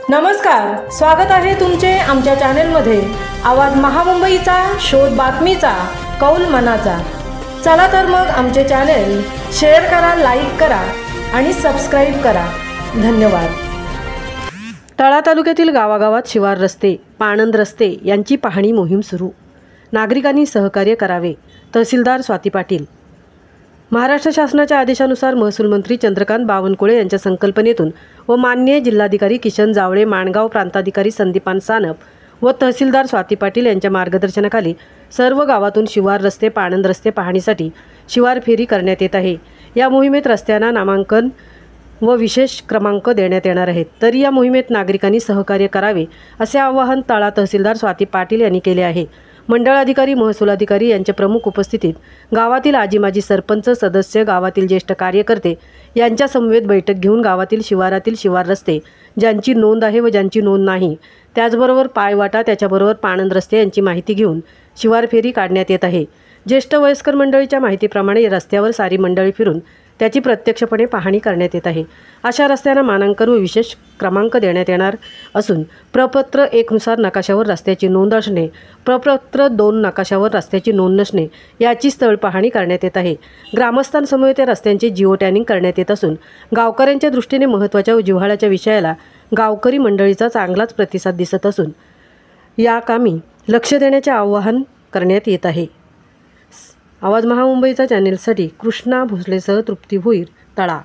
नमस्कार, स्वागत आहे तुमचे आमच्या चॅनलमध्ये। आवाज महामुंबईचा, शोध बातमीचा, कौल मनाचा। चला तर मग आमचे चॅनल शेअर करा, लाईक करा आणि सबस्क्राइब करा। धन्यवाद। तळा तालुक्यातील गावागावात शिवार रस्ते, पाणंद रस्ते यांची पाहणी मोहीम सुरू। नागरिकांनी सहकार्य करावे। तहसीलदार स्वाती पाटील। महाराष्ट्र शासनाच्या आदेशानुसार महसूल मंत्री चंद्रकांत बावनकुळे यांच्या संकल्पनेतून व माननीय जिल्हाधिकारी किशन जावळे, माणगाव प्रांताधिकारी संदीपान सानप व तहसीलदार स्वाती पाटील यांच्या मार्गदर्शनाखाली सर्व गावातून शिवार रस्ते, पाणंद रस्ते पाहणीसाठी शिवार फेरी करण्यात येत आहे। या मोहिमेत रस्त्यांना नामांकन व विशेष क्रमांक देण्यात येणार आहेत। तरी या मोहिमेत नागरिकांनी सहकार्य करावे असे आवाहन तळा तहसीलदार स्वाती पाटील यांनी केले आहे। मंडळ अधिकारी, महसूल अधिकारी यांच्या प्रमुख उपस्थितीत गावातील आजी माजी सरपंच सदस्य, गावातील ज्येष्ठ कार्यकर्ते यांच्या समवेत बैठक घेऊन गावातील शिवारातील शिवार रस्ते ज्यांची नोंद आहे व ज्यांची नोंद नाही, त्याचबरोबर पायवाटा, त्याच्याबरोबर पाणंद रस्ते यांची माहिती घेऊन शिवार फेरी काढण्यात येत आहे। ज्येष्ठ वयस्कर मंडळीच्या माहितीप्रमाणे रस्त्यावर सारी मंडळी फिरून त्याची प्रत्यक्षपणे पाहणी करण्यात येत आहे। अशा रस्त्यांना मानांकन व विशेष क्रमांक देण्यात येणार असून प्रपत्र 1 नुसार नकाशावर रस्त्याची नोंद असणे, प्रपत्र 2 नकाशावर रस्त्याची नोंद नसणे याची स्थळ पाहणी करण्यात येत आहे। ग्रामस्थांसमोर त्या रस्त्यांचे जिओ टॅगिंग करण्यात येत असून गावकऱ्यांच्या दृष्टीने महत्त्वाच्या व जिव्हाळ्याच्या विषयाला गावकरी मंडळीचा चांगलाच प्रतिसाद दिसत असून या कामी लक्ष देण्याचे आवाहन करण्यात येत आहे। आवाज महामुंबईचा चॅनेलसाठी कृष्णा भोसलेसह तृप्ती भोईर, तळा।